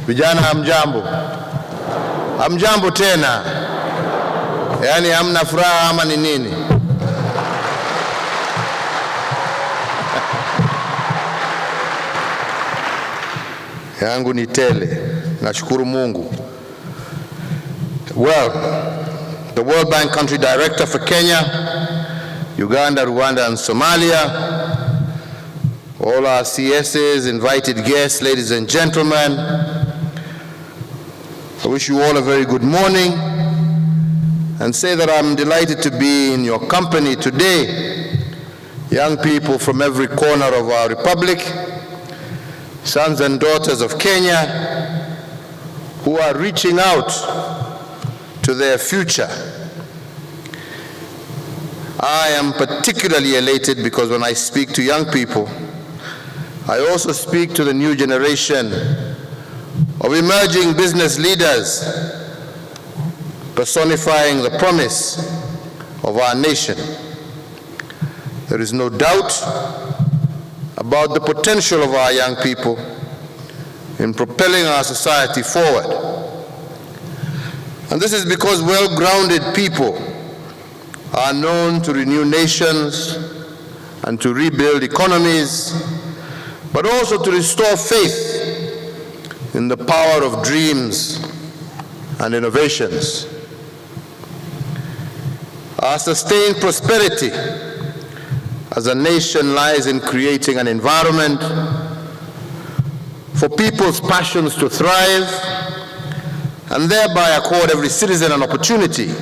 Vijana hamjambo? Hamjambo tena? Yaani hamna furaha ama ni nini? Yangu ni tele. Nashukuru Mungu. Well, the World Bank Country Director for Kenya, Uganda, Rwanda, and Somalia, all our CSs, invited guests, ladies and gentlemen, I wish you all a very good morning and say that I'm delighted to be in your company today. Young people from every corner of our republic, sons and daughters of Kenya, who are reaching out to their future. I am particularly elated because when I speak to young people, I also speak to the new generation of emerging business leaders personifying the promise of our nation. There is no doubt about the potential of our young people in propelling our society forward. And this is because well-grounded people are known to renew nations and to rebuild economies, but also to restore faith in the power of dreams and innovations. Our sustained prosperity as a nation lies in creating an environment for people's passions to thrive and thereby accord every citizen an opportunity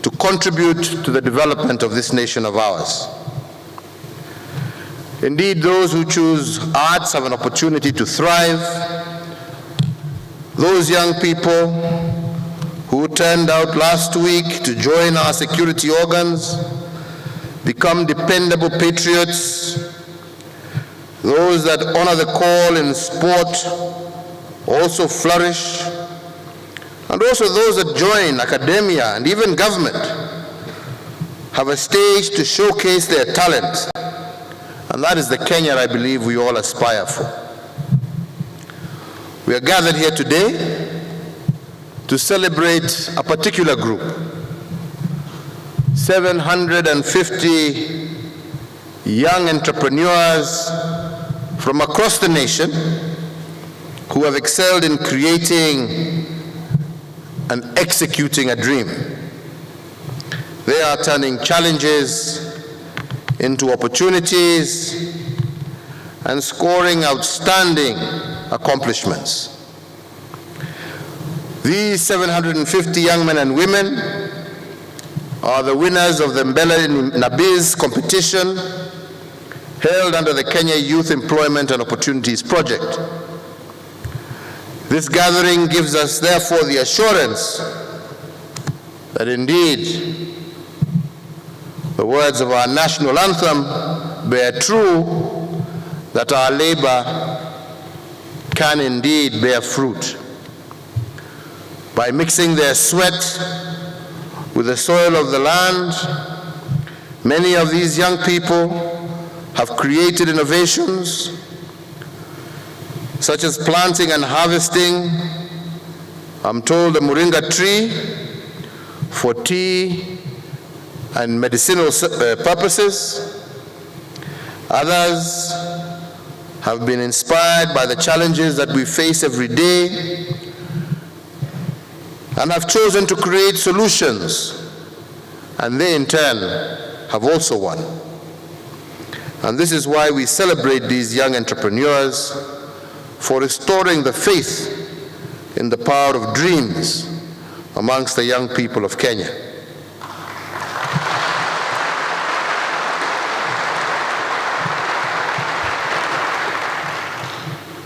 to contribute to the development of this nation of ours. Indeed, those who choose arts have an opportunity to thrive. Those young people who turned out last week to join our security organs become dependable patriots. Those that honor the call in sport also flourish. And also those that join academia and even government have a stage to showcase their talent. And that is the Kenya I believe we all aspire for. We are gathered here today to celebrate a particular group, 750 young entrepreneurs from across the nation who have excelled in creating and executing a dream. They are turning challenges into opportunities and scoring outstanding accomplishments. These 750 young men and women are the winners of the Mbelenabiz competition held under the Kenya Youth Employment and Opportunities Project. This gathering gives us, therefore, the assurance that indeed the words of our national anthem bear true, that our labor can indeed bear fruit. By mixing their sweat with the soil of the land, many of these young people have created innovations such as planting and harvesting, I'm told, the moringa tree for tea and medicinal purposes. Others have been inspired by the challenges that we face every day and have chosen to create solutions, and they in turn have also won. And this is why we celebrate these young entrepreneurs for restoring the faith in the power of dreams amongst the young people of Kenya.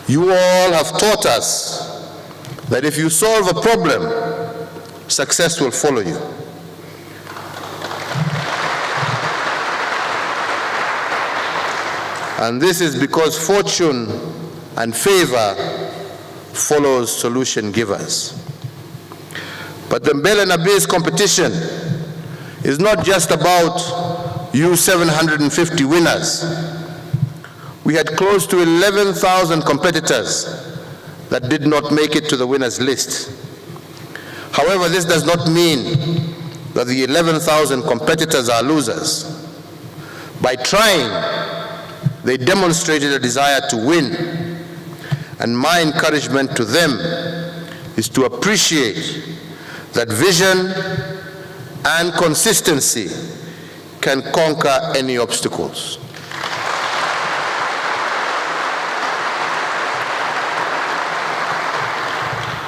You all have taught us that if you solve a problem, success will follow you. And this is because fortune and favor follows solution givers. But the Mbelenabiz competition is not just about you 750 winners. We had close to 11,000 competitors that did not make it to the winners list. However, this does not mean that the 11,000 competitors are losers. By trying, they demonstrated a desire to win, and my encouragement to them is to appreciate that vision and consistency can conquer any obstacles.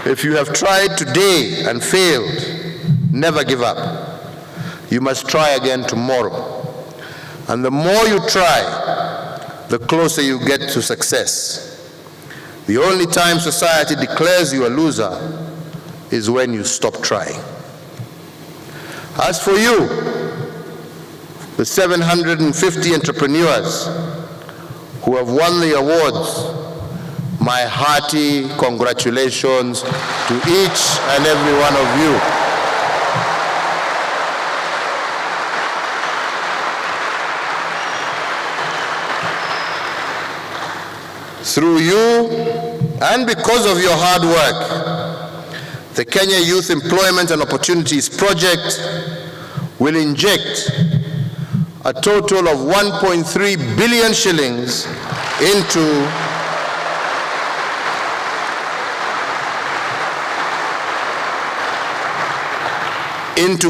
If you have tried today and failed, never give up. You must try again tomorrow. And the more you try, the closer you get to success. The only time society declares you a loser is when you stop trying. As for you, the 750 entrepreneurs who have won the awards, my hearty congratulations to each and every one of you. Through you, and because of your hard work, the Kenya Youth Employment and Opportunities Project will inject a total of 1.3 billion shillings into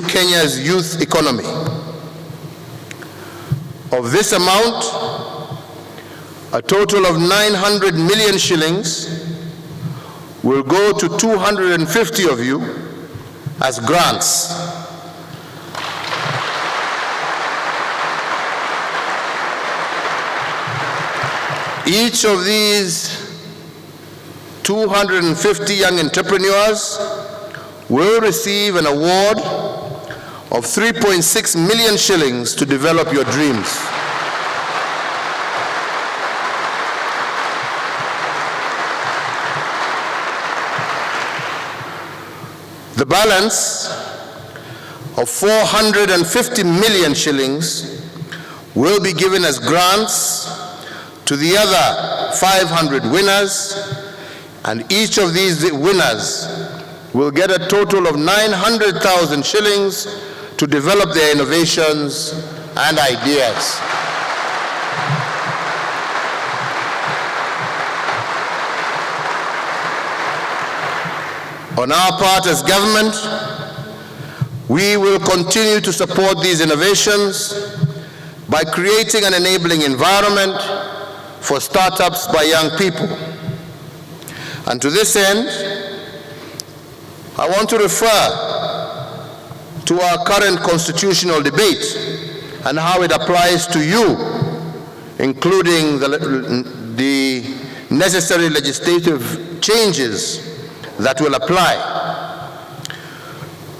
Kenya's youth economy. Of this amount, a total of 900 million shillings will go to 250 of you as grants. Each of these 250 young entrepreneurs will receive an award of 3.6 million shillings to develop your dreams. The balance of 450 million shillings will be given as grants to the other 500 winners, and each of these winners will get a total of 900,000 shillings to develop their innovations and ideas. On our part as government, we will continue to support these innovations by creating an enabling environment for startups by young people. And to this end, I want to refer to our current constitutional debate and how it applies to you, including the necessary legislative changes that will apply.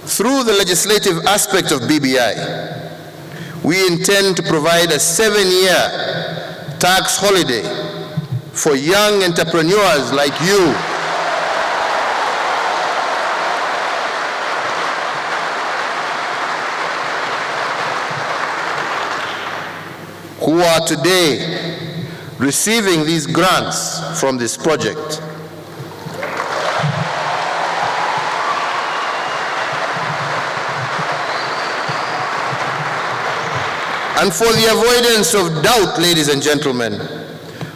Through the legislative aspect of BBI, we intend to provide a 7-year tax holiday for young entrepreneurs like you who are today receiving these grants from this project. And for the avoidance of doubt, ladies and gentlemen,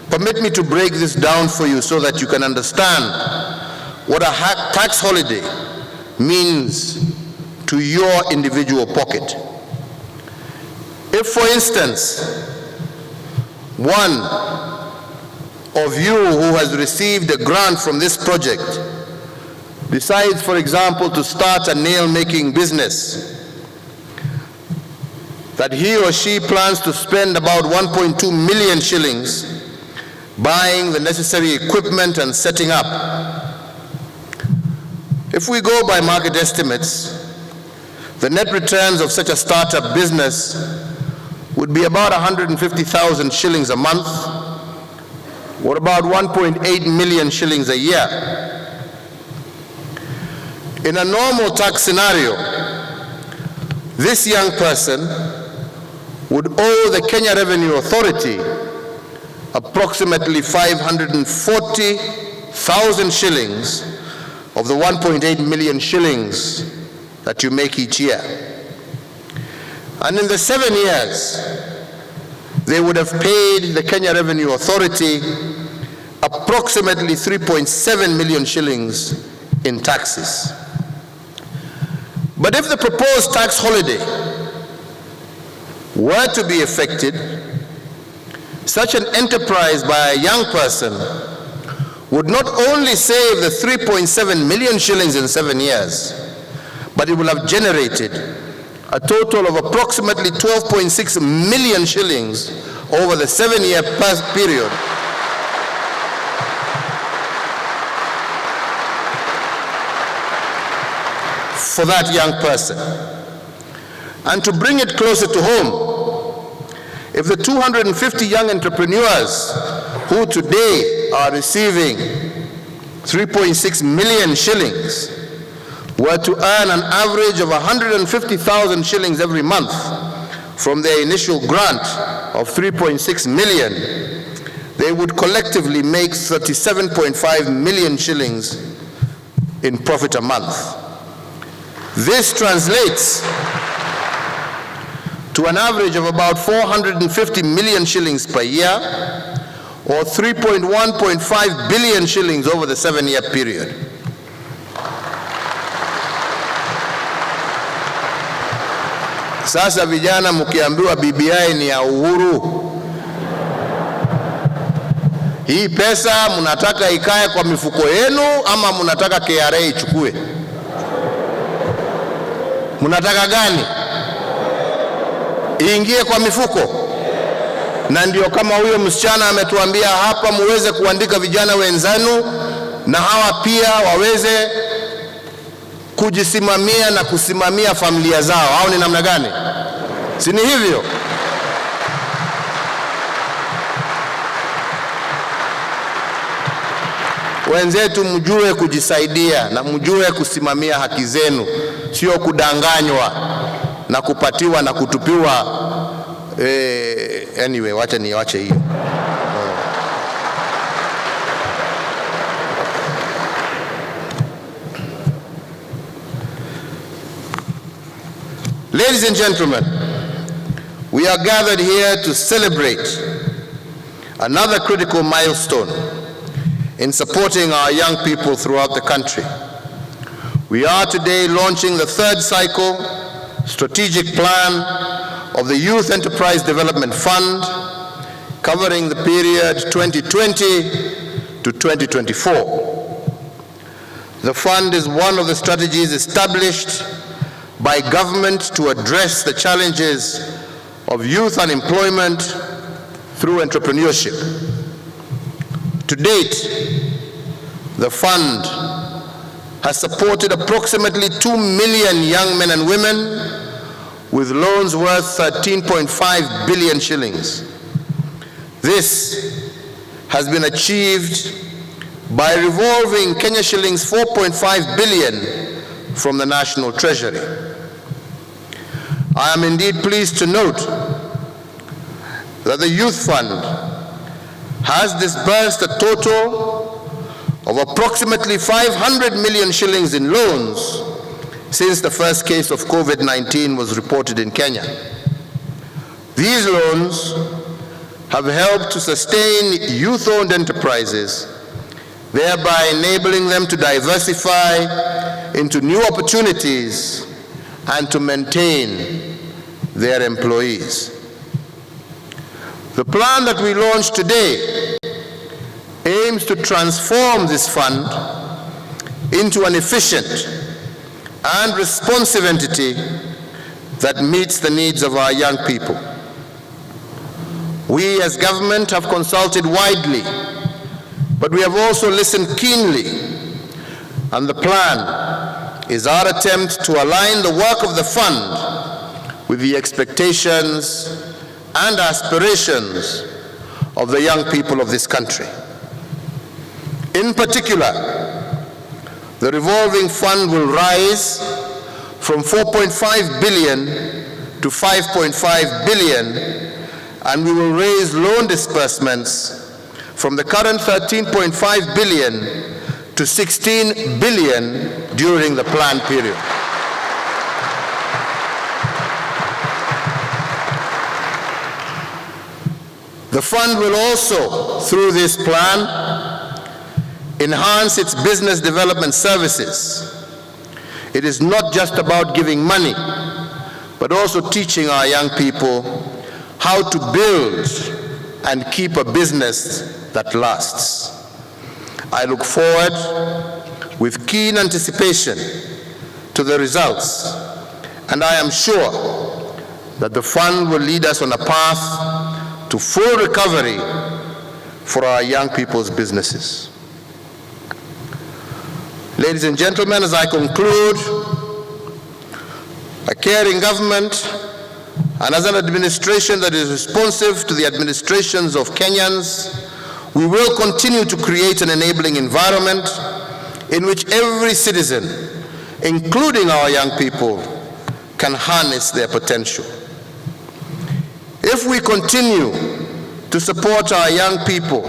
permit me to break this down for you so that you can understand what a tax holiday means to your individual pocket. If, for instance, one of you who has received a grant from this project decides, for example, to start a nail-making business, that he or she plans to spend about 1.2 million shillings buying the necessary equipment and setting up. If we go by market estimates, the net returns of such a startup business would be about 150,000 shillings a month, or about 1.8 million shillings a year. In a normal tax scenario, this young person would owe the Kenya Revenue Authority approximately 540,000 1,000 shillings of the 1.8 million shillings that you make each year. And in the 7 years, they would have paid the Kenya Revenue Authority approximately 3.7 million shillings in taxes. But if the proposed tax holiday were to be effected, such an enterprise by a young person would not only save the 3.7 million shillings in 7 years, but it will have generated a total of approximately 12.6 million shillings over the 7-year period. For that young person. And to bring it closer to home, if the 250 young entrepreneurs who today are receiving 3.6 million shillings were to earn an average of 150,000 shillings every month from their initial grant of 3.6 million, they would collectively make 37.5 million shillings in profit a month. This translates to an average of about 450 million shillings per year, or 1.5 billion shillings over the 7-year period. Sasa vijana mkiambiwa BBI ni ya Uhuru, hii pesa mnataka ikae kwa mifuko yenu ama mnataka KRA ichukue? Mnataka gani? Iingie kwa mifuko? Na ndio kama huyo msichana ametuambia hapa, muweze kuandika vijana wenzanu na hawa pia waweze kujisimamia na kusimamia familia zao, au ni namna gani? Si ni hivyo? Wenzetu, mjue kujisaidia na mjue kusimamia haki zenu, sio kudanganywa na kupatiwa na kutupiwa. Anyway, wache hiyo. Ladies and gentlemen, we are gathered here to celebrate another critical milestone in supporting our young people throughout the country. We are today launching the third cycle strategic plan of the Youth Enterprise Development Fund, covering the period 2020 to 2024. The fund is one of the strategies established by government to address the challenges of youth unemployment through entrepreneurship. To date, the fund has supported approximately 2 million young men and women with loans worth 13.5 billion shillings. This has been achieved by revolving Kenya shillings 4.5 billion from the National Treasury. I am indeed pleased to note that the Youth Fund has disbursed a total of approximately 500 million shillings in loans since the first case of COVID-19 was reported in Kenya. These loans have helped to sustain youth-owned enterprises, thereby enabling them to diversify into new opportunities and to maintain their employees. The plan that we launched today aims to transform this fund into an efficient and responsive entity that meets the needs of our young people. We as government have consulted widely, but we have also listened keenly, and the plan is our attempt to align the work of the fund with the expectations and aspirations of the young people of this country. In particular, the revolving fund will rise from 4.5 billion to 5.5 billion, and we will raise loan disbursements from the current 13.5 billion to 16 billion during the planned period. The fund will also, through this plan, enhance its business development services. It is not just about giving money, but also teaching our young people how to build and keep a business that lasts. I look forward with keen anticipation to the results, and I am sure that the fund will lead us on a path to full recovery for our young people's businesses. Ladies and gentlemen, as I conclude, a caring government and as an administration that is responsive to the administrations of Kenyans, we will continue to create an enabling environment in which every citizen, including our young people, can harness their potential. If we continue to support our young people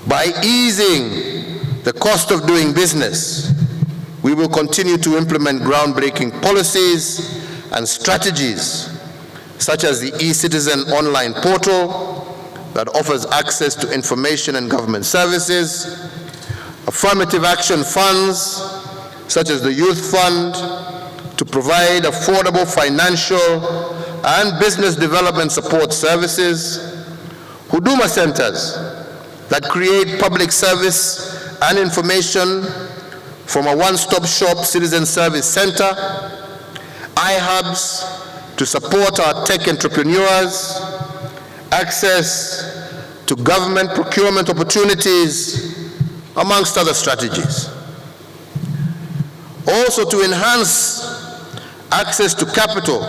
by easing the cost of doing business, we will continue to implement groundbreaking policies and strategies, such as the e-Citizen online portal that offers access to information and government services, affirmative action funds, such as the Youth Fund, to provide affordable financial and business development support services, Huduma centers that create public service and information from a one-stop shop citizen service center, iHubs to support our tech entrepreneurs, access to government procurement opportunities, amongst other strategies. Also to enhance access to capital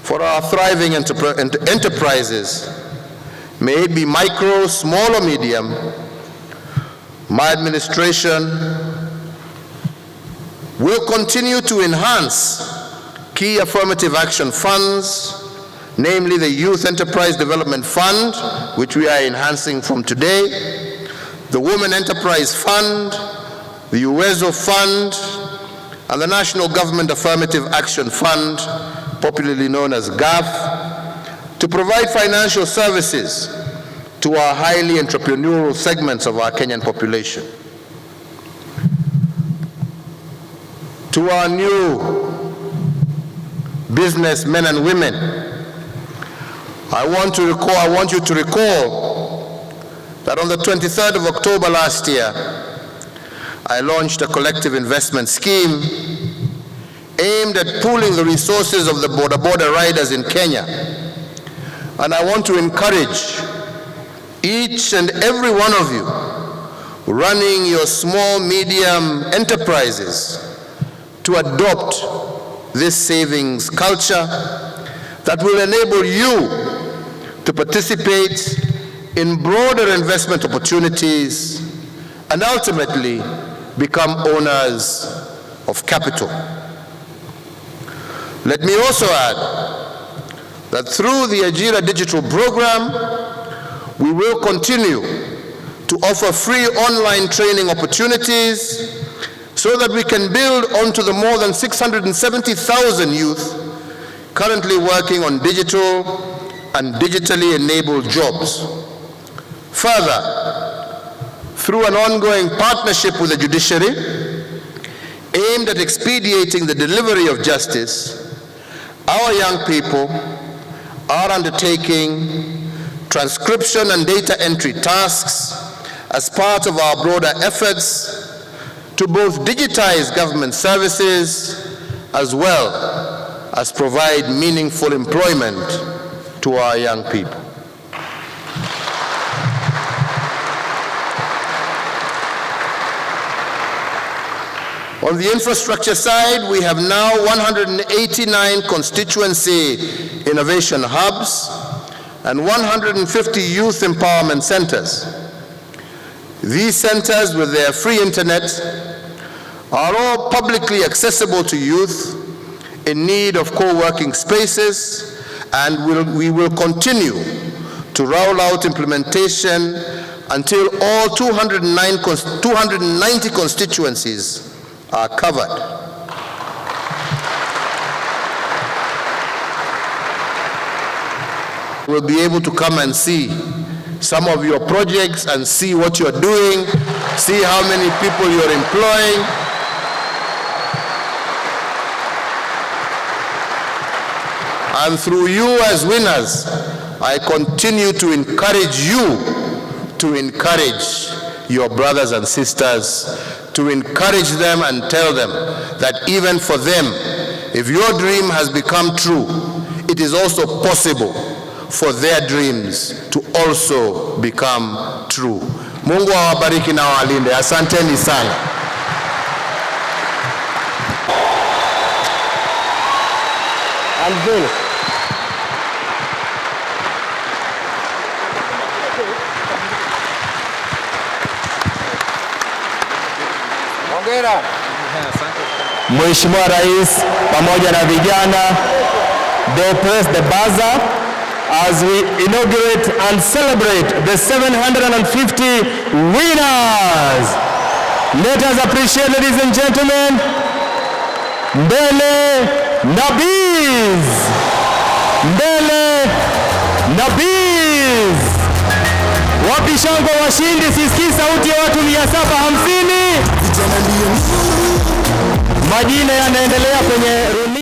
for our thriving enterprises, may it be micro, small or medium. My administration will continue to enhance key affirmative action funds, namely the Youth Enterprise Development Fund, which we are enhancing from today, the Women Enterprise Fund, the UWEZO Fund, and the National Government Affirmative Action Fund, popularly known as GAF, to provide financial services to our highly entrepreneurial segments of our Kenyan population. To our new businessmen and women, I want you to recall that on the 23rd of October last year, I launched a collective investment scheme aimed at pooling the resources of the border riders in Kenya. And I want to encourage each and every one of you running your small, medium enterprises to adopt this savings culture that will enable you to participate in broader investment opportunities and ultimately become owners of capital. Let me also add that through the Ajira Digital Program, we will continue to offer free online training opportunities so that we can build onto the more than 670,000 youth currently working on digital and digitally enabled jobs. Further, through an ongoing partnership with the judiciary aimed at expediting the delivery of justice, our young people are undertaking transcription and data entry tasks as part of our broader efforts to both digitize government services as well as provide meaningful employment to our young people. On the infrastructure side, we have now 189 constituency innovation hubs and 150 youth empowerment centers. These centers, with their free internet, are all publicly accessible to youth in need of co-working spaces, and we will continue to roll out implementation until all 290 constituencies are covered. We'll be able to come and see some of your projects and see what you're doing, see how many people you're employing. And through you as winners, I continue to encourage you to encourage your brothers and sisters, to encourage them and tell them that even for them, if your dream has become true, it is also possible for their dreams to also become true. Mungu awabariki na walinde. Asanteni sana. Mheshimiwa Rais pamoja na vijana, they press the buzzer as we inaugurate and celebrate the 750 winners. Let us appreciate, ladies and gentlemen, Mbelenabiz. Mbelenabiz. Wapi shangwe washindi, sisikii sauti ya watu 750. Majina yanaendelea kwenye